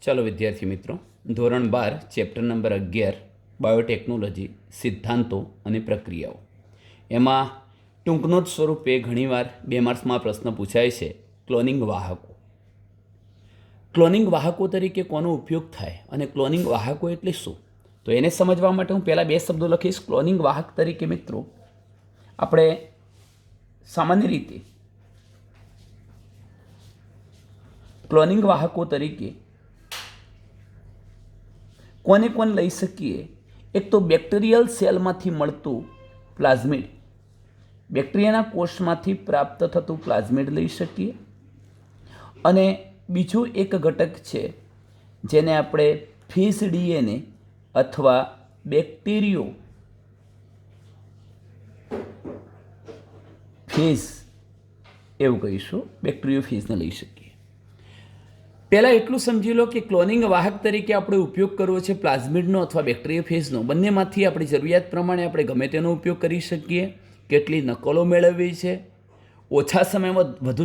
ચાલો વિદ્યાર્થી મિત્રો, ધોરણ 12 ચેપ્ટર નંબર 11 બાયોટેકનોલોજી સિદ્ધાંતો અને પ્રક્રિયાઓ, એમાં ટૂંકનોટ સ્વરૂપે ઘણીવાર 2 માર્ક્સમાં પ્રશ્ન પૂછાય છે ક્લોનિંગ વાહકો. ક્લોનિંગ વાહકો તરીકે કોનો ઉપયોગ થાય અને ક્લોનિંગ વાહકો એટલે શું, તો એને સમજવા માટે હું પહેલાં 2 શબ્દો લખીશ. ક્લોનિંગ વાહક તરીકે મિત્રો આપણે સામાન્ય રીતે ક્લોનિંગ વાહકો તરીકે કોને લઈ શકીએ? એક તો બેક્ટેરિયલ સેલમાંથી મળતું પ્લાઝમિડ, બેક્ટેરિયાના કોષમાંથી પ્રાપ્ત થતું પ્લાઝમિડ લઈ શકીએ. અને બીજું એક ઘટક છે જેને આપણે ફેઝ ડીએનએ અથવા બેક્ટેરિયો ફેઝ એવું કહીશું, બેક્ટેરિયો ફેઝને લઈ શકીએ. પહેલાં એટલું સમજી લો કે ક્લોનિંગ વાહક તરીકે આપણે ઉપયોગ કરવો છે પ્લાઝમિડનો અથવા બેક્ટેરિયો ફેઝનો. બંનેમાંથી આપણી જરૂરિયાત પ્રમાણે આપણે ગમે તેનો ઉપયોગ કરી શકીએ. કેટલી નકલો મેળવવી છે, ઓછા સમયમાં વધુ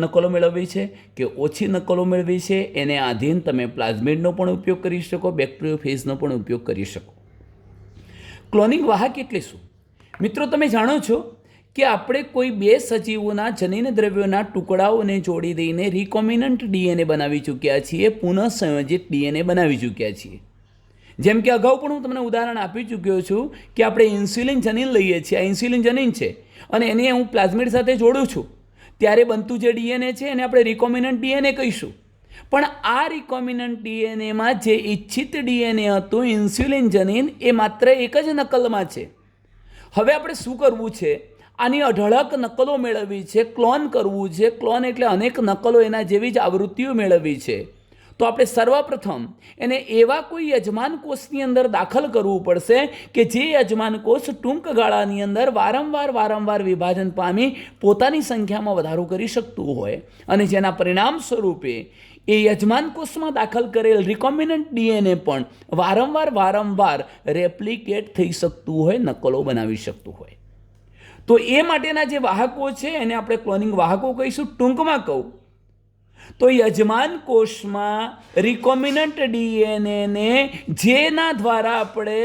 નકલો મેળવવી છે કે ઓછી નકલો મેળવવી છે, એને આધીન તમે પ્લાઝમિડનો પણ ઉપયોગ કરી શકો, બેક્ટેરિયો ફેઝનો પણ ઉપયોગ કરી શકો. ક્લોનિંગ વાહક એટલે શું મિત્રો? તમે જાણો છો કે આપણે કોઈ 2 સજીવોના જનીન દ્રવ્યોના ટુકડાઓને જોડી દઈને રિકોમ્બિનન્ટ ડીએનએ બનાવી ચૂક્યા છીએ, પુનઃસંયોજિત ડીએનએ બનાવી ચૂક્યા છીએ. જેમ કે અગાઉ પણ હું તમને ઉદાહરણ આપી ચૂક્યો છું કે આપણે ઇન્સ્યુલિન જનીન લઈએ છીએ, આ ઇન્સ્યુલિન જનીન છે અને એને હું પ્લાઝમિડ સાથે જોડું છું ત્યારે બનતું જે ડીએનએ છે એને આપણે રિકોમ્બિનન્ટ ડીએનએ કહીશું. પણ આ રિકોમ્બિનન્ટ ડીએનએમાં જે ઈચ્છિત ડીએનએ હતું ઇન્સ્યુલિન જનીન, એ માત્ર એક જ નકલમાં છે. હવે આપણે શું કરવું છે? આની અઢળક નકલો મેળવવી છે, ક્લોન કરવું છે. ક્લોન એટલે અનેક નકલો એના જેવી જ આવૃત્તિઓ મેળવવી છે. તો આપણે સર્વપ્રથમ એને એવા કોઈ યજમાન કોષની અંદર દાખલ કરવું પડશે કે જે યજમાન કોષ ટૂંક ગાળાની અંદર વારંવાર વિભાજન પામી પોતાની સંખ્યામાં વધારો કરી શકતું હોય અને જેના પરિણામ સ્વરૂપે એ યજમાન કોષમાં દાખલ કરેલ રિકોમ્બિનન્ટ ડીએનએ પણ વારંવાર રેપ્લિકેટ થઈ શકતું હોય, નકલો બનાવી શકતું હોય. તો એ માટેના જે વાહકો છે એને આપણે ક્લોનિંગ વાહકો કહીશું. ટૂંકમાં કહું તો યજમાન કોષમાં રિકોમ્બિનન્ટ ડીએનએને જેના દ્વારા આપણે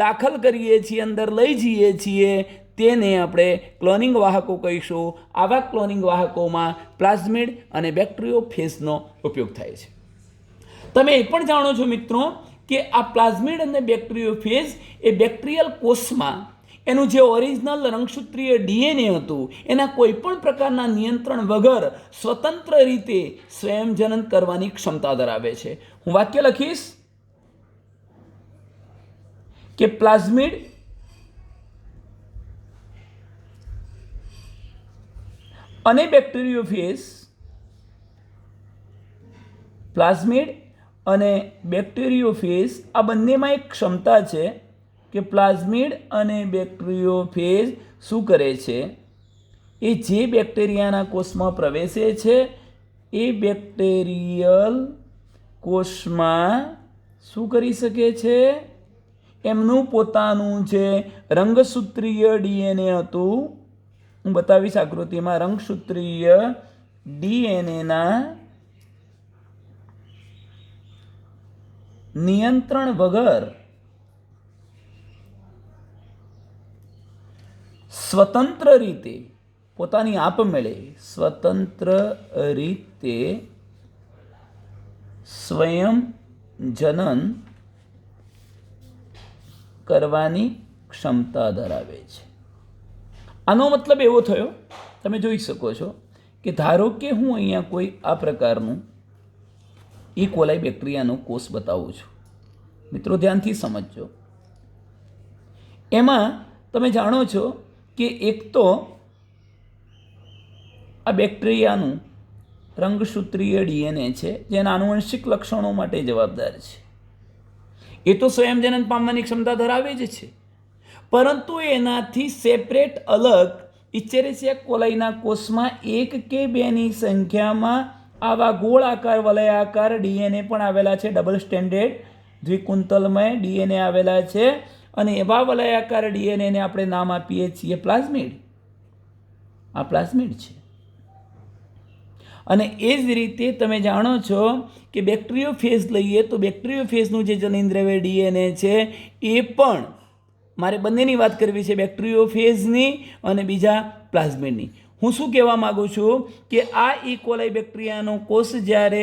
દાખલ કરીએ છીએ, અંદર લઈ જઈએ છીએ, તેને આપણે ક્લોનિંગ વાહકો કહીશું. આવા ક્લોનિંગ વાહકોમાં પ્લાઝમિડ અને બેક્ટેરિયો ફેઝનો ઉપયોગ થાય છે. તમે એ પણ જાણો છો મિત્રો કે આ પ્લાઝમિડ અને બેક્ટેરિયો ફેઝ એ બેક્ટેરિયલ કોષમાં એનું જે ઓરિજિનલ રંગસૂત્રીય ડીએનએ હતું એના કોઈ પણ પ્રકારના નિયંત્રણ વગર સ્વતંત્ર રીતે સ્વયંજનન કરવાની ક્ષમતા ધરાવે છે. હું વાક્ય લખીશ કે પ્લાઝમિડ અને બેક્ટેરિયો ફેઝ, પ્લાઝમિડ અને બેક્ટેરિયો ફેઝ આ બંનેમાં એક ક્ષમતા છે કે પ્લાઝમિડ અને બેક્ટેરિયો ફેઝ શું કરે છે? એ જે બેક્ટેરિયાના કોષમાં પ્રવેશે છે એ બેક્ટેરિયલ કોષમાં શું કરી શકે છે? એમનું પોતાનું જે રંગસૂત્રીય ડીએનએ હતું, હું બતાવીશ આકૃતિમાં, રંગસૂત્રીય ડીએનએના નિયંત્રણ વગર સ્વતંત્ર રીતે પોતાની આપમેળે સ્વતંત્ર રીતે સ્વયંજનન કરવાની ક્ષમતા ધરાવે છે. આનો મતલબ એવો થયો, તમે જોઈ શકો છો કે ધારો કે હું અહીંયા કોઈ આ પ્રકારનું ઈ કોલાઈ બેક્ટેરિયાનો કોષ બતાવું છું. મિત્રો ધ્યાનથી સમજજો. એમાં તમે જાણો છો કે એક તો આ બેક્ટેરિયાનું રંગસૂત્રીય ડીએનએ છે જેના આનુવંશિક લક્ષણો માટે જવાબદાર છે. એ તો સ્વયંજનન પામવાની ક્ષમતા ધરાવે જ છે, પરંતુ એનાથી સેપરેટ અલગ ઇચેરેસિયા કોલાઈના કોષમાં 1 કે 2ની સંખ્યામાં આવા ગોળાકાર વલયાકાર ડીએનએ પણ આવેલા છે. ડબલ સ્ટેન્ડર્ડ દ્વિકુંતલમય ડીએનએ આવેલા છે અને એવા વલયાકાર ડીએનએને આપણે નામ આપીએ છીએ પ્લાઝમિડ. આ પ્લાઝમિડ છે. અને એ જ રીતે તમે જાણો છો કે બેક્ટેરિયોફેજ લઈએ તો બેક્ટેરિયોફેજનું જે જનીન્દ્રવ્ય ડીએનએ છે એ પણ મારે બંનેની વાત કરવી છે, બેક્ટેરિયોફેજની અને બીજા પ્લાઝમિડની. હું શું કહેવા માગું છું કે આ ઇકોલાઈ બેક્ટેરિયાનો કોષ જ્યારે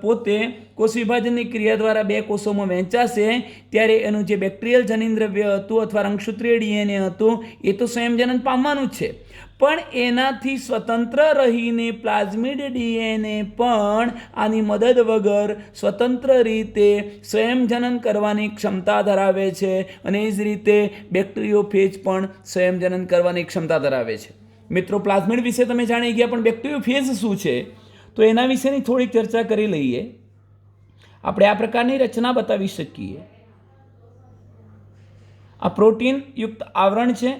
પોતે કોષ વિભાજનની ક્રિયા દ્વારા બે કોષોમાં વહેંચાશે ત્યારે એનું જે બેક્ટેરિયલ જનીન્દ્રવ્ય હતું અથવા રંગસૂત્રીય ડીએનએ હતું એ તો સંયોજન પામવાનું જ છે, પણ એનાથી સ્વતંત્ર રહીને પ્લાઝમિડ ડીએનએ પણ આની મદદ વગર સ્વતંત્ર રીતે સંયોજન કરવાની ક્ષમતા ધરાવે છે અને એ જ રીતે બેક્ટેરિયોફેજ પણ સંયોજન કરવાની ક્ષમતા ધરાવે છે. મિત્રો, પ્લાઝમિડ વિશે તમે જાણી ગયા, પણ બેક્ટેરિયોફેજ શું છે તો એના વિશેની થોડીક ચર્ચા કરી લઈએ. આપણે આ પ્રકારની રચના બતાવી શકીએ. આ પ્રોટીન યુક્ત આવરણ છે.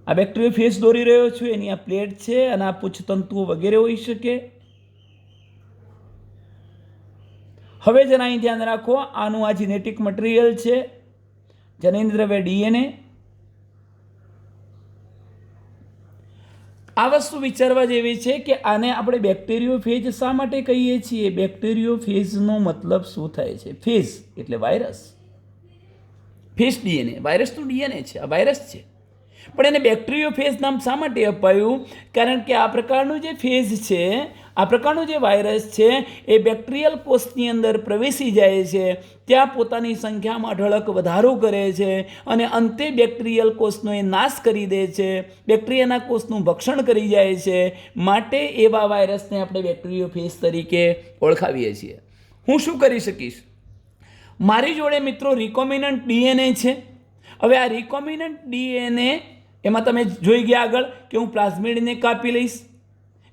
આ બેક્ટેરિયોફેજ દોરી રહ્યો છું, એની આ પ્લેટ છે અને આ પૂછતંતુઓ વગેરે હોઈ શકે. હવે જરા અહીં ધ્યાન રાખો, આનું આ જીનેટિક મટીરિયલ છે, જનીન્દ્રવ્ય ડીએનએ. આ વસ્તુ વિચારવા જેવી છે કે આને આપણે બેક્ટેરિયોફેજ શા માટે કહીએ છીએ? બેક્ટેરિયોફેજનો મતલબ શું થાય છે? ફેજ એટલે વાયરસ. ફેજ ડીએનએ વાયરસનું ડીએનએ છે, આ વાયરસ છે, પણ એને બેક્ટેરિયોફેજ નામ શા માટે અપાયું? કારણ કે આ પ્રકારનું જે ફેજ છે, આ પ્રકારનું જે વાયરસ છે એ બેક્ટેરિયલ કોષની અંદર પ્રવેશી જાય છે, ત્યાં પોતાની સંખ્યામાં અઢળક વધારો કરે છે અને અંતે બેક્ટેરિયલ કોષનો એ નાશ કરી દે છે, બેક્ટેરિયાના કોષનું ભક્ષણ કરી જાય છે. માટે એવા વાયરસને આપણે બેક્ટેરિયોફેજ તરીકે ઓળખાવીએ છીએ. હું શું કરી શકીશ? મારી જોડે મિત્રો રિકોમ્બિનન્ટ ડીએનએ છે. હવે આ રિકોમ્બિનન્ટ ડીએનએ એમાં તમે જોઈ ગયા આગળ કે હું પ્લાઝમિડને કાપી લઈશ,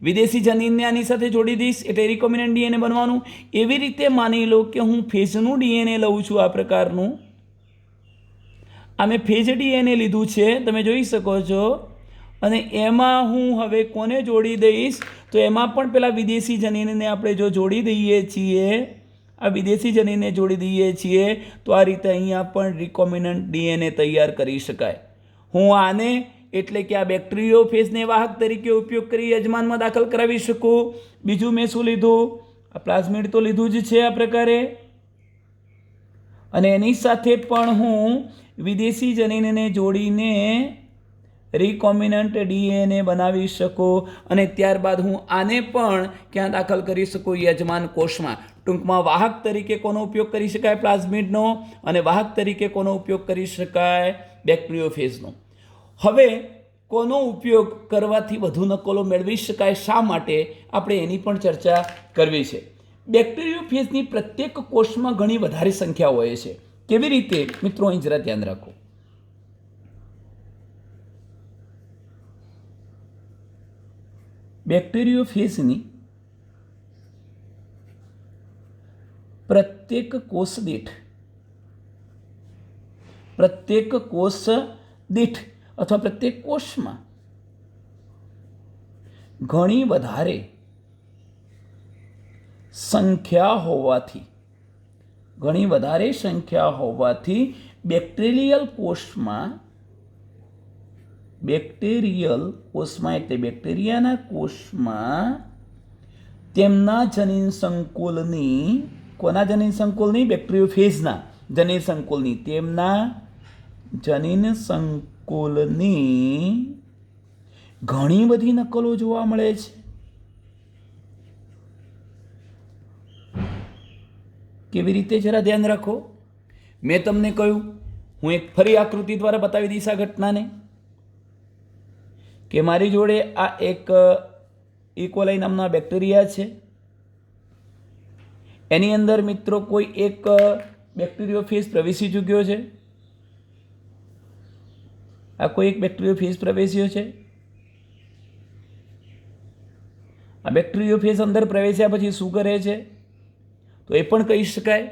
વિદેશી જનીનને આની સાથે જોડી દઈશ એટલે રિકોમ્બિનન્ટ ડીએનએ બનવાનું. એવી રીતે માની લો કે હું ફેજનું ડીએનએ લઉં છું, આ પ્રકારનું. આ મેં ફેજ ડીએનએ લીધું છે, તમે જોઈ શકો છો. અને એમાં હું હવે કોને જોડી દઈશ તો એમાં પણ પેલા વિદેશી જનીનને આપણે જો જોડી દઈએ છીએ, આ વિદેશી જનીનને જોડી દઈએ છીએ તો આ રીતે અહીંયા પણ રિકોમ્બિનન્ટ ડીએનએ તૈયાર કરી શકાય. હું આને એટલે કે આ બેક્ટેરિયોફેજને વાહક તરીકે ઉપયોગ કરી યજમાનમાં દાખલ કરાવી શકું. બીજું મેં શું લીધું? આ પ્લાઝમિડ તો લીધું જ છે આ પ્રકારે, અને એની સાથે પણ હું વિદેશી જનીનને જોડીને રિકોમ્બિનન્ટ ડીએનએ બનાવી શકું અને ત્યારબાદ હું આને પણ ક્યાં દાખલ કરી શકું? યજમાન કોષમાં. ટૂંકમાં વાહક તરીકે કોનો ઉપયોગ કરી શકાય? પ્લાઝમિડનો. અને વાહક તરીકે કોનો ઉપયોગ કરી શકાય? બેક્ટેરિયોફેજનો. હવે કોનો ઉપયોગ કરવાથી વધુ નકલો મેળવી શકાય, શા માટે, આપણે એની પણ ચર્ચા કરવી છે. બેક્ટેરિયોફેજની પ્રત્યેક કોષમાં ઘણી વધારે સંખ્યા હોય છે. કેવી રીતે? મિત્રો, અહીં જરા ધ્યાન રાખો. બેક્ટેરિયોફેજની પ્રત્યેક કોષ દીઠ અથવા પ્રત્યેક કોષમાં ઘણી વધારે સંખ્યા હોવાથી બેક્ટેરિયલ કોષમાં એટલે બેક્ટેરિયાના કોષમાં તેમના જનીન સંકુલની, કોના જનીન સંકુલની? બેક્ટેરિયોફેજના જનીન સંકુલની, તેમના જનીન સંકુલની ઘણી બધી નકલો જોવા મળે છે. કેવી રીતે? જરા ધ્યાન રાખો. મેં તમને કહ્યું, હું એક ફરી આકૃતિ દ્વારા બતાવી દઈશ આ ઘટનાને, કે મારી જોડે આ એક ઇકોલાઈ નામના બેક્ટેરિયા છે. એની અંદર મિત્રો કોઈ એક બેક્ટેરિયોફેજ પ્રવેશી ચૂક્યો છે. આ કોઈ એક બેક્ટેરિયોફેજ પ્રવેશ્યો છે. આ બેક્ટેરિયોફેજ અંદર પ્રવેશ્યા પછી શું કરે છે તો એ પણ કહી શકાય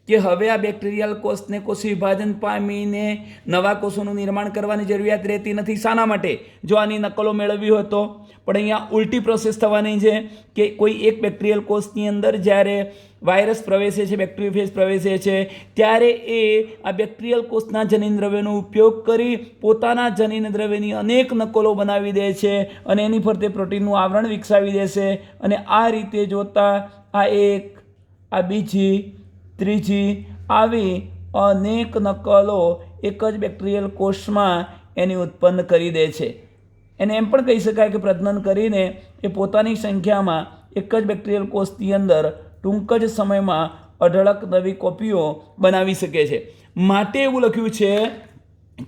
કે હવે આ બેક્ટેરિયલ કોષને કોષ વિભાજન પામીને નવા કોષોનું નિર્માણ કરવાની જરૂરિયાત રહેતી નથી. શાના માટે? જો આની નકલો મેળવવી હોય તો. પણ અહીંયા ઉલટી પ્રોસેસ થવાની છે કે કોઈ એક બેક્ટેરિયલ કોષની અંદર જ્યારે વાયરસ પ્રવેશે છે, બેક્ટેરિયોફેજ પ્રવેશે છે, ત્યારે એ આ બેક્ટેરિયલ કોષના જનીન દ્રવ્યનો ઉપયોગ કરી પોતાના જનીન દ્રવ્યની અનેક નકલો બનાવી દે છે અને એની ફરતે પ્રોટીનનું આવરણ વિકસાવી દેશે. અને આ રીતે જોતાં આ એક, આ બીજી, ત્રીજી, આવી અનેક નકલો એક જ બેક્ટેરિયલ કોષમાં એની ઉત્પન્ન કરી દે છે. એને એમ પણ કહી શકાય કે પ્રજનન કરીને એ પોતાની સંખ્યામાં એક જ બેક્ટેરિયલ કોષની અંદર ટૂંક જ સમયમાં અઢળક નવી કોપીઓ બનાવી શકે છે. માટે એવું લખ્યું છે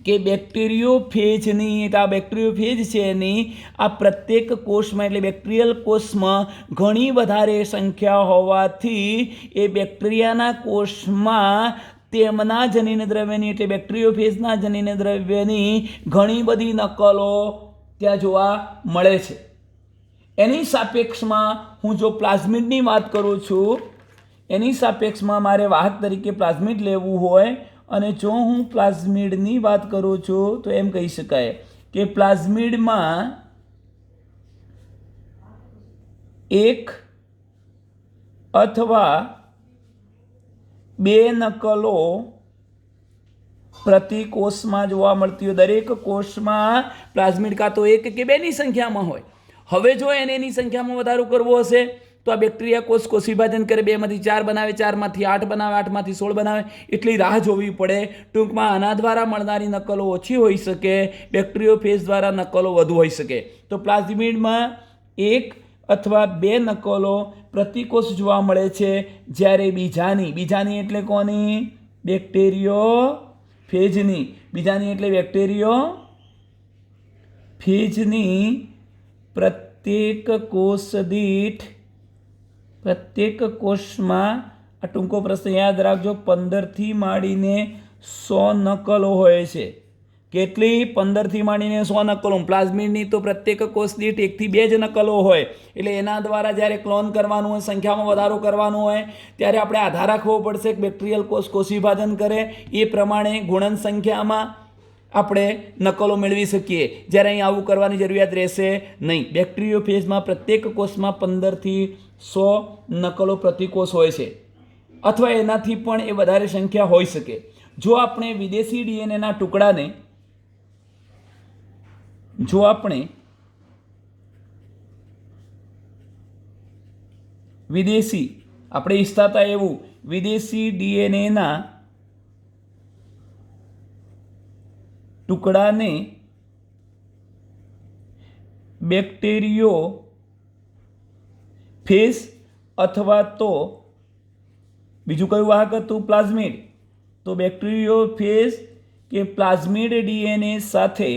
કે બેક્ટેરિયોફેજની, આ બેક્ટેરિયોફેજ છે એની આ પ્રત્યેક કોષમાં એટલે બેક્ટેરિયલ કોષમાં ઘણી વધારે સંખ્યા હોવાથી એ બેક્ટેરિયાના કોષમાં તેમના જનીન દ્રવ્યની એટલે બેક્ટેરિયોફેજના જનીન દ્રવ્યની ઘણી બધી નકલો ત્યાં જોવા મળે છે. એની સાપેક્ષમાં હું જો પ્લાઝમિડની વાત કરું છું, એની સાપેક્ષમાં મારે વાહક તરીકે પ્લાઝમિડ લેવું હોય અને જો હું પ્લાઝમિડની વાત કરું છું તો એમ કહી શકાય કે પ્લાઝમિડમાં એક અથવા બે નકલો પ્રતિ કોષમાં જોવા મળતી હોય. દરેક કોષમાં પ્લાઝમિડ કાં તો એક કે બેની સંખ્યામાં હોય. હવે જો એને એની સંખ્યામાં વધારો કરવો હશે તો આ બેક્ટેરિયા કોષ વિભાજન કરે, 2 માંથી 4 બનાવે, 4 માંથી 8 બનાવે, 8 માંથી 16 બનાવે, એટલી રાહ જોવી પડે. ટૂંકમાં આના દ્વારા મળનારી નકલો ઓછી હોઈ શકે, બેક્ટેરિયોફેજ દ્વારા નકલો વધુ હોઈ શકે. તો પ્લાઝમિડમાં એક અથવા બે નકલો પ્રતિ કોષ જોવા મળે છે, જ્યારે બીજાની એટલે કોની? બેક્ટેરિયોફેજની. બીજાની એટલે બેક્ટેરિયોફેજની પ્રત્યેક કોષ દીઠ, પ્રત્યેક કોષમાં, આ ટૂંકો પ્રશ્ન યાદ રાખજો, 15 થી માંડીને 100 નકલો હોય છે. કેટલી? 15 થી માંડીને 100 નકલો. પ્લાઝમિડની તો પ્રત્યેક કોષ દીઠ 1 થી 2 જ નકલો હોય. એટલે એના દ્વારા જ્યારે ક્લોન કરવાનું હોય, સંખ્યામાં વધારો કરવાનો હોય, ત્યારે આપણે આધાર રાખવો પડશે કે બેક્ટેરિયલ કોષ વિભાજન કરે એ પ્રમાણે ગુણન સંખ્યામાં આપણે નકલો મેળવી શકીએ. જ્યારે અહીં આવું કરવાની જરૂરિયાત રહેશે નહીં. બેક્ટેરિયોફેજમાં પ્રત્યેક કોષમાં 15 થી 100 નકલો પ્રતિ કોષ હોય છે, અથવા એનાથી પણ એ વધારે સંખ્યા હોઈ શકે. જો આપણે વિદેશી ડીએનએના ટુકડાને, જો આપણે આપણે ઈચ્છતા હતા એવું વિદેશી ડીએનએના ટુકડાને બેક્ટેરિયોફેજ અથવા તો બીજું કયું વાહક હતું? પ્લાઝમિડ. તો બેક્ટેરિયોફેજ કે પ્લાઝમિડ ડીએનએ સાથે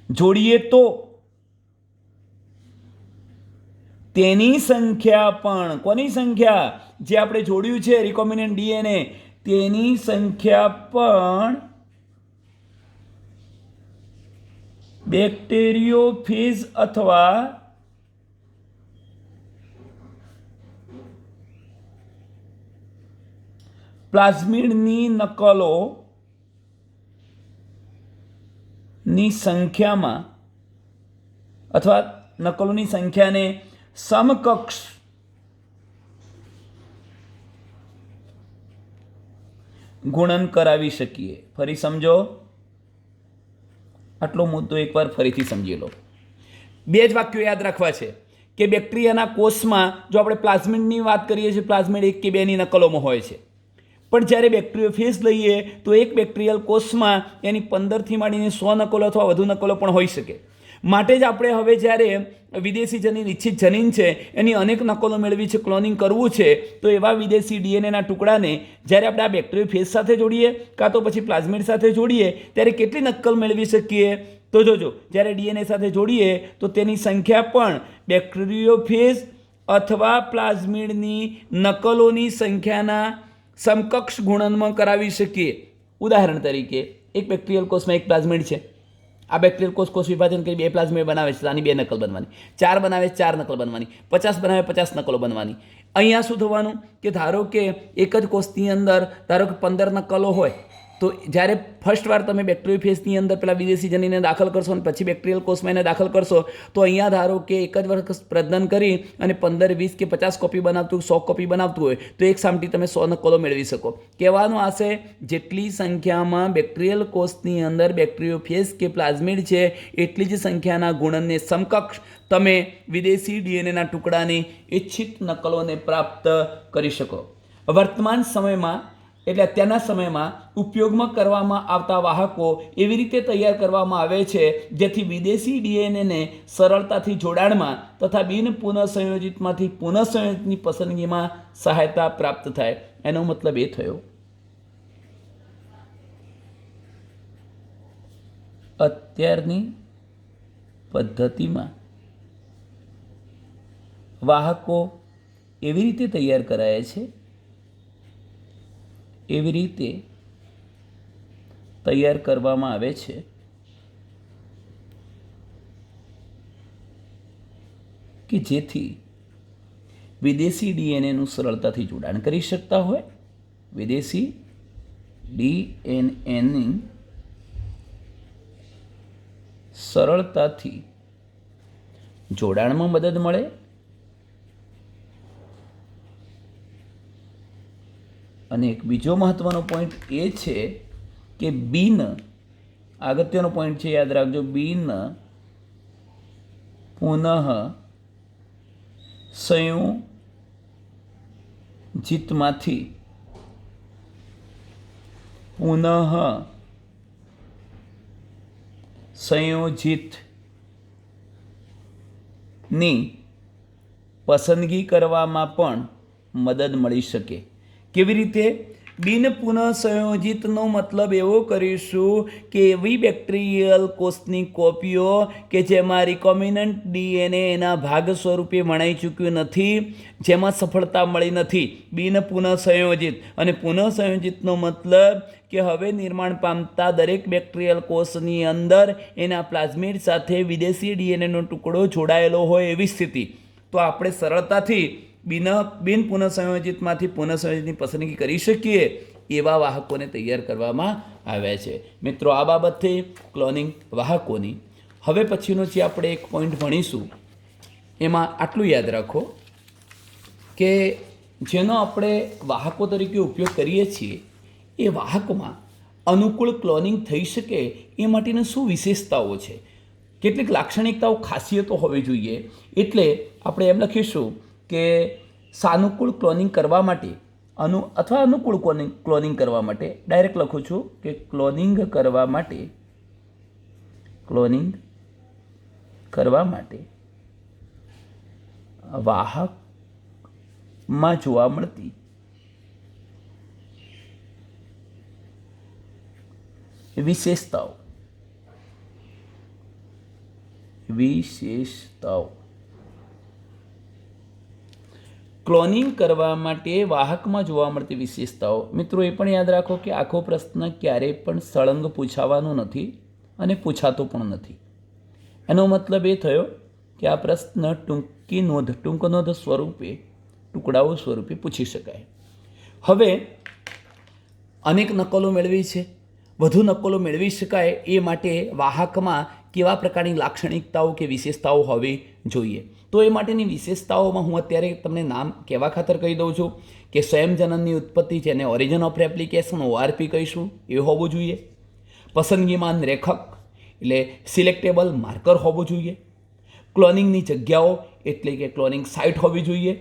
જોડીએ તો તેની સંખ્યા પણ, કોની સંખ્યા? જે આપણે જોડ્યું છે રિકોમ્બિનન્ટ ડીએનએ, તેની સંખ્યા પણ બેક્ટેરિયોફેજ અથવા પ્લાઝમિડની નકલોની સંખ્યામાં અથવા નકલોની સંખ્યાને સમકક્ષ ગુણન કરાવી શકીએ. ફરી સમજો, આટલો મુદ્દો એકવાર ફરીથી સમજી લો. 2 જ વાક્યો યાદ રાખવા છે કે બેક્ટેરિયાના કોષમાં જો આપણે પ્લાઝમિડની વાત કરીએ છીએ, પ્લાઝમિડ 1 કે 2ની નકલોમાં હોય છે. પણ જ્યારે બેક્ટેરિયોફેજ લઈએ તો એક બેક્ટેરિયલ કોષમાં એની 15 થી માંડીને 100 નકલો અથવા વધુ નકલો પણ હોઈ શકે. માટે જ આપણે હવે જ્યારે વિદેશી જનીન, ઇચ્છિત જનીન છે એની અનેક નકલો મેળવી છે, ક્લોનિંગ કરવું છે, તો એવા વિદેશી ડીએનએના ટુકડાને જ્યારે આપણે આ બેક્ટેરિયોફેજ સાથે જોડીએ કાં તો પછી પ્લાઝમિડ સાથે જોડીએ ત્યારે કેટલી નકલ મેળવી શકીએ? તો જોજો, જ્યારે ડીએનએ સાથે જોડીએ તો તેની સંખ્યા પણ બેક્ટેરિયોફેજ અથવા પ્લાઝમિડની નકલોની સંખ્યાના સમકક્ષ ગુણનમાં કરાવી શકીએ. ઉદાહરણ તરીકે એક બેક્ટેરિયલ કોષમાં એક પ્લાઝમિડ છે, આ બેક્ટેરિયલ કોષ કોષ વિભાજન કરી 2 પ્લાઝમિડ બનાવે છે, તો આની 2 નકલ બનવાની, 4 બનાવે 4 નકલ બનવાની, 50 બનાવે 50 નકલો બનવાની. અહીંયા શું થવાનું કે ધારો કે એક જ કોષની અંદર ધારો કે 15 નકલો હોય, તો જ્યારે ફર્સ્ટ વાર તમે બેક્ટેરિયોફેજની અંદર પેલા વિદેશી જનીને દાખલ કરશો અને પછી બેક્ટેરિયલ કોષમાં એને દાખલ કરશો, તો અહીંયા ધારો કે એક જ વર્ષ પ્રજનન કરી અને 15, 20 કે 50 કોપી બનાવતું, 100 કોપી બનાવતું હોય, તો એક સામટી તમે 100 નકલો મેળવી શકો. કહેવાનો આશે જેટલી સંખ્યામાં બેક્ટેરિયલ કોષની અંદર બેક્ટેરિયોફેજ કે પ્લાઝમિડ છે, એટલી જ સંખ્યાના ગુણનને સમકક્ષ તમે વિદેશી ડીએનએના ટુકડાની ઇચ્છિત નકલોને પ્રાપ્ત કરી શકો. વર્તમાન સમયમાં એટલે અત્યારના સમયમાં ઉપયોગમાં કરવામાં આવતા વાહકો એવી રીતે તૈયાર કરવામાં આવે છે જેથી વિદેશી ડીએનએને સરળતાથી જોડાણમાં તથા બિન પુનઃસંયોજિતમાંથી પુનઃસંયોજિતની પસંદગીમાં સહાયતા પ્રાપ્ત થાય. એનો મતલબ એ થયો અત્યારની પદ્ધતિમાં વાહકો એવી રીતે તૈયાર કરાયા છે, એવી રીતે તૈયાર કરવામાં આવે છે કે જેથી વિદેશી ડીએનએનું સરળતાથી જોડાણ કરી શકતા હોય, વિદેશી ડીએનએની સરળતાથી જોડાણમાં મદદ મળે અને એક બીજો મહત્વનો પોઈન્ટ એ છે કે બિન, અગત્યનો પોઈન્ટ છે, યાદ રાખજો, બિન પુનઃ સંયોજિતમાંથી પુનઃ સંયોજિતની પસંદગી કરવામાં પણ મદદ મળી શકે. કેવી રીતે? બિન પુનઃસંયોજિતનો મતલબ એવો કરીશું કે એવી બેક્ટેરિયલ કોષની કોપીઓ કે જેમાં રિકોમ્બિનન્ટ ડીએનએ એના ભાગ સ્વરૂપે વણાઈ ચૂક્યું નથી, જેમાં સફળતા મળી નથી, બિન પુનઃસંયોજિત. અને પુનઃસંયોજિતનો મતલબ કે હવે નિર્માણ પામતા દરેક બેક્ટેરિયલ કોષની અંદર એના પ્લાઝમિડ સાથે વિદેશી ડીએનએનો ટુકડો જોડાયેલો હોય એવી સ્થિતિ. તો આપણે સરળતાથી બિન પુનઃસંયોજિતમાંથી પુનઃસંયોજિતની પસંદગી કરી શકીએ એવા વાહકોને તૈયાર કરવામાં આવ્યા છે. મિત્રો, આ બાબત થઈ ક્લોનિંગ વાહકોની. હવે પછીનો જે આપણે એક પોઈન્ટ ભણીશું એમાં આટલું યાદ રાખો કે જેનો આપણે વાહકો તરીકે ઉપયોગ કરીએ છીએ એ વાહકમાં અનુકૂળ ક્લોનિંગ થઈ શકે એ માટેની શું વિશેષતાઓ છે, કેટલીક લાક્ષણિકતાઓ, ખાસિયતો હોવી જોઈએ. એટલે આપણે એમ લખીશું કે સાનુકૂળ ક્લોનિંગ કરવા માટે અથવા અનુકૂળ ક્લોનિંગ કરવા માટે, ડાયરેક્ટ લખું છું કે ક્લોનિંગ કરવા માટે વાહકમાં જોવા મળતી વિશેષતાઓ ક્લોનિંગ કરવા માટે વાહકમાં જોવા મળતી વિશેષતાઓ. મિત્રો, એ પણ યાદ રાખો કે આખો પ્રશ્ન ક્યારેય પણ સળંગ પૂછાવાનો નથી અને પૂછાતો પણ નથી. એનો મતલબ એ થયો કે આ પ્રશ્ન ટૂંક નોંધ સ્વરૂપે, ટુકડાઓ સ્વરૂપે પૂછી શકાય. હવે અનેક નકલો મેળવી છે, વધુ નકલો મેળવી શકાય એ માટે વાહકમાં કેવા પ્રકારની લાક્ષણિકતાઓ કે વિશેષતાઓ હોવી જોઈએ. તો એ માટેની વિશેષતાઓમાં હું અત્યારે તમને નામ કહેવા ખાતર કહી દઉં છું કે સ્વયંજનનની ઉત્પત્તિ, જેને ઓરિજિન ઓફ રેપ્લિકેશન ORP કહીશું, એ હોવું જોઈએ. પસંદગીમાન રેખક એટલે સિલેક્ટેબલ માર્કર હોવું જોઈએ. ક્લોનિંગની જગ્યાઓ એટલે કે ક્લોનિંગ સાઇટ હોવી જોઈએ.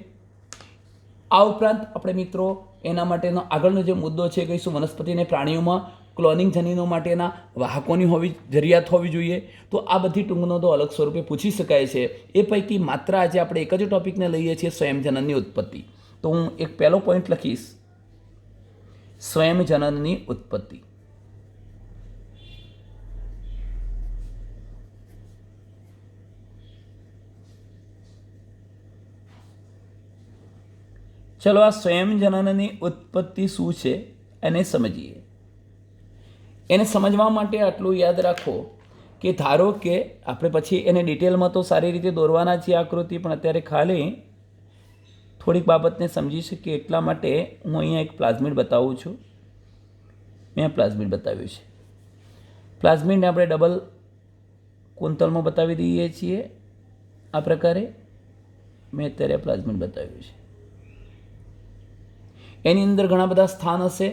આ ઉપરાંત આપણે મિત્રો એના માટેનો આગળનો જે મુદ્દો છે કહીશું વનસ્પતિ અને પ્રાણીઓમાં ક્લોનિંગ જનીનો માટેના વાહકોની જરૂરિયાત હોવી જોઈએ. તો આ બધી ટૂંકનોંધો અલગ સ્વરૂપે પૂછી શકાય છે. એ પૈકી માત્ર આજે આપણે એક જ ટોપિકને લઈએ છીએ, સ્વયંજનનની ઉત્પત્તિ. તો હું એક પહેલો પોઈન્ટ લખીશ, સ્વયંજનનની ઉત્પત્તિ. ચલો, આ સ્વયંજનનની ઉત્પત્તિ શું છે એને સમજીએ. એને સમજવા માટે આટલું યાદ રાખો કે ધારો કે આપણે પછી એને ડિટેલમાં તો સારી રીતે દોરવાના છીએ આકૃતિ, પણ અત્યારે ખાલી થોડીક બાબતને સમજી શકીએ એટલા માટે હું અહીંયા એક પ્લાઝમિડ બતાવું છું. મેં પ્લાઝમિડ બતાવ્યું છે. પ્લાઝમિડને આપણે ડબલ કુંતલમાં બતાવી દઈએ છીએ આ પ્રકારે. મેં અત્યારે પ્લાઝમિડ બતાવ્યું છે. એની અંદર ઘણા બધા સ્થાન હશે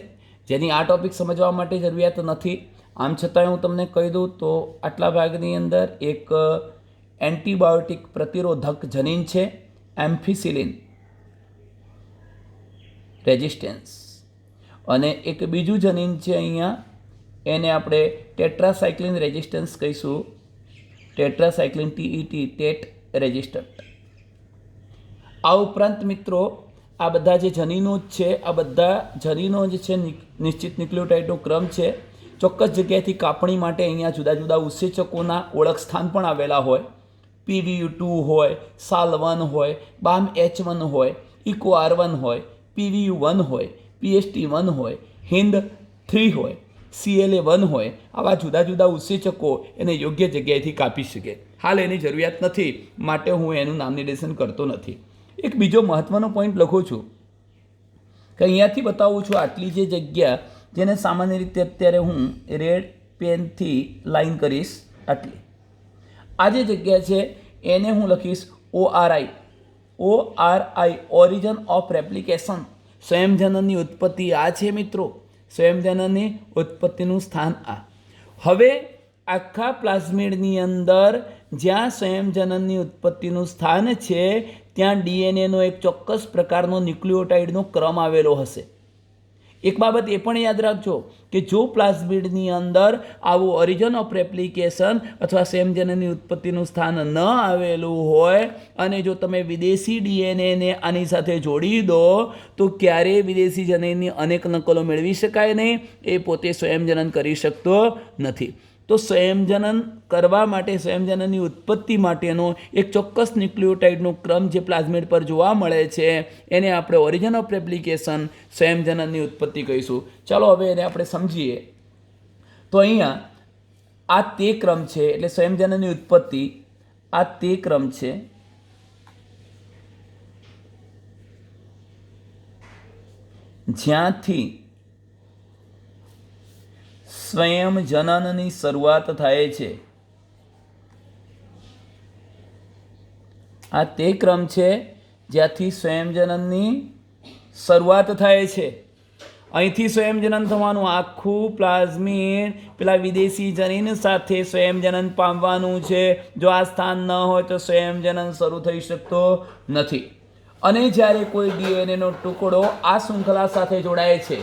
જેની આ ટોપિક સમજવા માટે જરૂરિયાત નથી. આમ છતાંય હું તમને કહી દઉં તો આટલા ભાગની અંદર એક એન્ટીબાયોટિક પ્રતિરોધક જનીન છે, એમ્ફિસિલિન રેઝિસ્ટન્સ, અને એક બીજું જનીન છે અહીંયા, એને આપણે ટેટ્રાસાઇક્લિન રેઝિસ્ટન્સ કહીશું, ટેટ્રાસાઇક્લિન ટેટ રેઝિસ્ટન્ટ. આ ઉપરાંત મિત્રો આ બધા જે જનીનો જ છે, આ બધા જનીનો જ છે નિશ્ચિત ન્યુક્લિયોટાઇડનો ક્રમ છે. ચોક્કસ જગ્યાએથી કાપણી માટે અહીંયા જુદા જુદા ઉત્સેચકોના ઓળખ સ્થાન પણ આવેલા હોય. PVU2 હોય, SAL1 હોય, BAM-H1 હોય, EcoR1 હોય, PVU1 હોય, PST1 હોય, HIND3 હોય, CLA1 હોય. આવા જુદા જુદા ઉત્સેચકો એને યોગ્ય જગ્યાએથી કાપી શકે. હાલ એની જરૂરિયાત નથી, માટે હું એનું નામ નિર્દેશન કરતો નથી. એક બીજો મહત્ત્વનો પોઈન્ટ લખું છું કે અહીંયાથી બતાવું છું આટલી જે જગ્યા, જેને સામાન્ય રીતે અત્યારે હું રેડ પેનથી લાઈન કરીશ, આટલી આ જે જગ્યા છે એને હું લખીશ ORI, ઓરિજિન ઓફ રેપ્લિકેશન. સ્વયંજનનની ઉત્પત્તિ આ છે મિત્રો, સ્વયંજનનની ઉત્પત્તિનું સ્થાન આ. હવે આખા પ્લાઝમિડની અંદર જ્યાં સ્વયંજનનની ઉત્પત્તિનું સ્થાન છે ત્યાં DNAનો એક ચોક્કસ પ્રકારનો ન્યુક્લિયોટાઇડનો ક્રમ આવેલો હશે. એક બાબત એ પણ યાદ રાખજો કે જો પ્લાઝમિડની અંદર આવું ઓરિજિન ઓફ રેપ્લિકેશન અથવા સ્વયંજનનની ઉત્પત્તિનું સ્થાન ન આવેલું હોય અને જો તમે વિદેશી DNAને આની સાથે જોડી દો તો ક્યારેય વિદેશી જનીનની અનેક નકલો મેળવી શકાય નહીં. એ પોતે સ્વયંજનન કરી શકતો નથી. તો સ્વયંજનન કરવા માટે, સ્વયંજનનની ઉત્પત્તિ માટેનો એક ચોક્કસ ન્યુક્લિયોટાઇડનો ક્રમ જે પ્લાઝમિડ પર જોવા મળે છે એને આપણે ઓરિજિન ઓફ રેપ્લિકેશન, સ્વયંજનનની ઉત્પત્તિ કહીશું. ચાલો હવે એને આપણે સમજીએ. તો અહીંયા આ તે ક્રમ છે, એટલે સ્વયંજનનની ઉત્પત્તિ આ તે ક્રમ છે જ્યાંથી સ્વયંજનનની શરૂઆત થાય છે. આ તે ક્રમ છે જ્યાંથી સ્વયંજનનની શરૂઆત થાય છે. અહીંથી સ્વયંજનન થવાનું, આખું પ્લાઝમિડ પેલા વિદેશી જનીન સાથે સ્વયંજનન પામવાનું છે. જો આ સ્થાન ન હોય તો સ્વયંજનન શરૂ થઈ શકતો નથી. અને જ્યારે કોઈ DNAનો ટુકડો આ શૃંખલા સાથે જોડાય છે,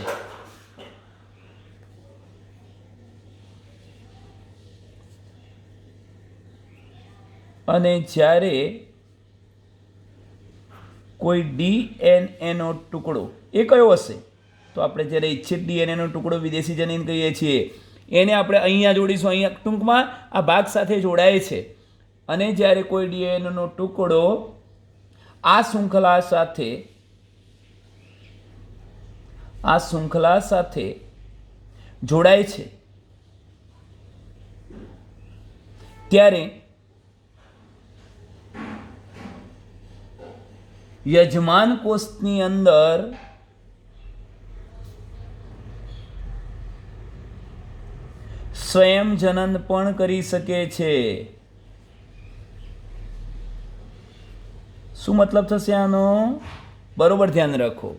અને જ્યારે કોઈ DNAનો ટુકડો, એ કયો હશે? તો આપણે જ્યારે ઇચ્છિત DNAનો ટુકડો વિદેશી જનીન કહીએ છીએ એને આપણે અહીંયા જોડીશું. અહીંયા ટૂંકમાં આ ભાગ સાથે જોડાય છે. અને જ્યારે કોઈ DNAનો ટુકડો આ શૃંખલા સાથે જોડાય છે ત્યારે યજમાન કોષની અંદર સ્વયંજનન પણ કરી શકે છે. શું મતલબ થશે આનો? બરોબર ધ્યાન રાખો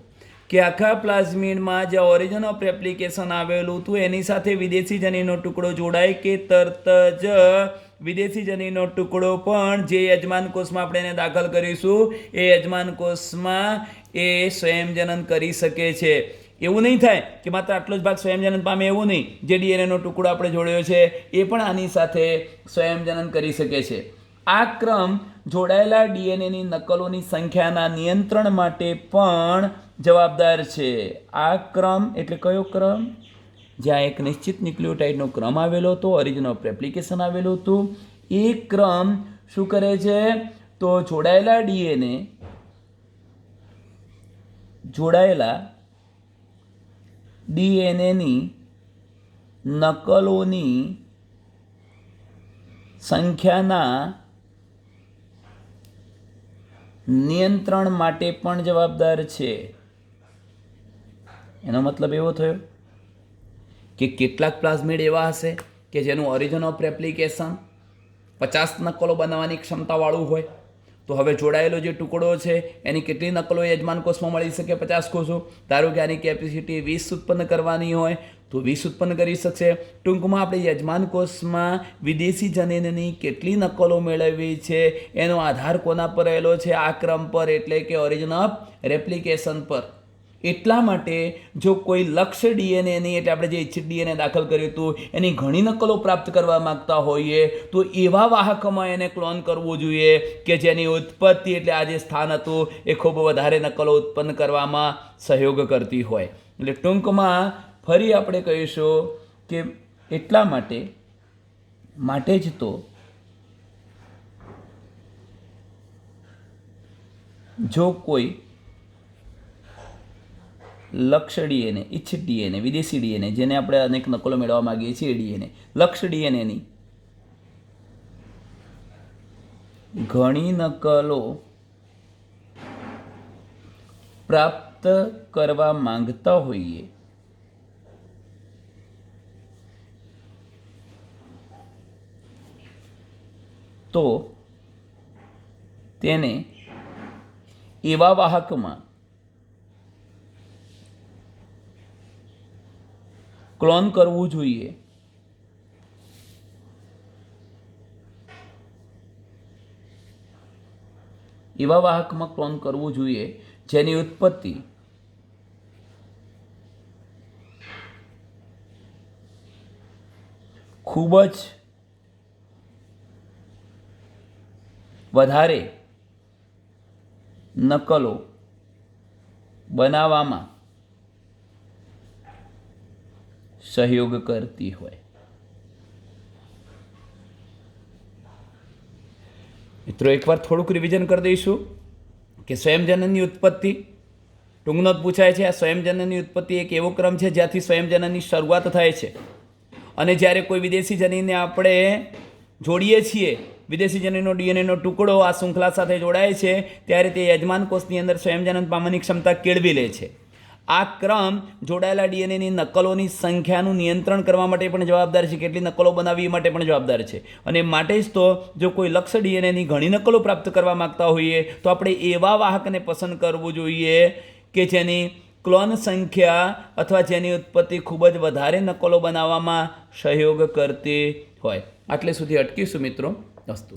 કે આખા પ્લાઝમિડમાં જે ઓરિજિન ઓફ રેપ્લિકેશન આવેલું હતું એની સાથે વિદેશી જનીનનો ટુકડો જોડાય કે તરત જ વિદેશી જનીનનો ટુકડો પણ જે યજમાન કોષમાં આપણે એને દાખલ કરીશું એ યજમાન કોષમાં એ સ્વયંજનન કરી શકે છે. એવું નહીં થાય કે માત્ર આટલો જ ભાગ સ્વયંજનન પામે, એવું નહીં. જે DNAનો ટુકડો આપણે જોડ્યો છે એ પણ આની સાથે સ્વયંજનન કરી શકે છે. આ ક્રમ જોડાયેલા DNAની નકલોની સંખ્યાના નિયંત્રણ માટે પણ જવાબદાર છે. આ ક્રમ એટલે કયો ક્રમ? જ્યાં એક નિશ્ચિત ન્યુક્લિયોટાઇડનો ક્રમ આવેલો હતો, ઓરિજિન ઓફ રેપ્લિકેશન આવેલું હતું. એ ક્રમ શું કરે છે? તો જોડાયેલા DNAની નકલોની સંખ્યાના નિયંત્રણ માટે પણ જવાબદાર છે. એનો મતલબ એવો થયો કે કેટલાક પ્લાઝમિડ એવા હશે કે જેનું ઓરિજિન ઓફ રેપ્લિકેશન 50 નકલો બનાવવાની ક્ષમતાવાળું હોય. તો હવે જોડાયેલો જે ટુકડો છે એની કેટલી નકલો યજમાન કોષમાં મળી શકે? 50 કોષો. ધારો કે આની કેપેસિટી 20 ઉત્પન્ન કરવાની હોય તો 20 ઉત્પન્ન કરી શકશે. ટૂંકમાં આપણે યજમાન કોષમાં વિદેશી જનીનની કેટલી નકલો મેળવવી છે એનો આધાર કોના પર રહેલો છે? આ ક્રમ પર, એટલે કે ઓરિજિન ઓફ રેપ્લિકેશન પર. એટલા માટે જો કોઈ લક્ષ્ય ડીએનએની, એટલે આપણે જે ઇચ્છિત ડીએનએ દાખલ કર્યું હતું એની ઘણી નકલો પ્રાપ્ત કરવા માંગતા હોઈએ તો એવા વાહકમાં એને ક્લોન કરવું જોઈએ કે જેની ઉત્પત્તિ, એટલે આ જે સ્થાન હતું એ ખૂબ વધારે નકલો ઉત્પન્ન કરવામાં સહયોગ કરતી હોય. એટલે ટૂંકમાં ફરી આપણે કહીશું કે એટલા માટે જ તો જો કોઈ લક્ષ્ય ડીએનએ, ઇચ્છિત ડીએનએ, વિદેશી ડીએનએ, જેને આપણે અનેક નકલો મેળવવા માંગીએ છીએ, ડીએનએ, લક્ષ્ય ડીએનએની ઘણી નકલો પ્રાપ્ત કરવા માંગતા હોઈએ તો તેને એવા વાહકમાં ક્લોન કરવું જોઈએ જેની ઉત્પત્તિ ખૂબ જ વધારે નકલો બનાવવામાં સહયોગ કરતી હોય. મિત્રો એકવાર થોડુંક રિવિઝન કરી દઈશું કે સ્વયંજનનની ઉત્પત્તિ ટૂંકનો જ પૂછાય છે. આ સ્વયંજનનની ઉત્પત્તિ એક એવો ક્રમ છે જ્યાંથી સ્વયંજનનની શરૂઆત થાય છે અને જ્યારે કોઈ વિદેશી જનીનને આપણે જોડીએ છીએ, વિદેશી જનીનનો ડીએનએનો ટુકડો આ શૃંખલા સાથે જોડાય છે ત્યારે તે યજમાન કોષની અંદર સ્વયંજનન પામવાની ક્ષમતા કેળવી લે છે. આ ક્રમ જોડાયેલા ડીએનએની નકલોની સંખ્યાનું નિયંત્રણ કરવા માટે પણ જવાબદાર છે, કેટલી નકલો બનાવવી એ માટે પણ જવાબદાર છે. અને માટે જ તો જો કોઈ લક્ષ્ય ડીએનએની ઘણી નકલો પ્રાપ્ત કરવા માગતા હોઈએ તો આપણે એવા વાહકને પસંદ કરવું જોઈએ કે જેની ક્લોન સંખ્યા અથવા જેની ઉત્પત્તિ ખૂબ જ વધારે નકલો બનાવવામાં સહયોગ કરતી હોય. આટલે સુધી અટકીશું મિત્રો. અસ્તુ.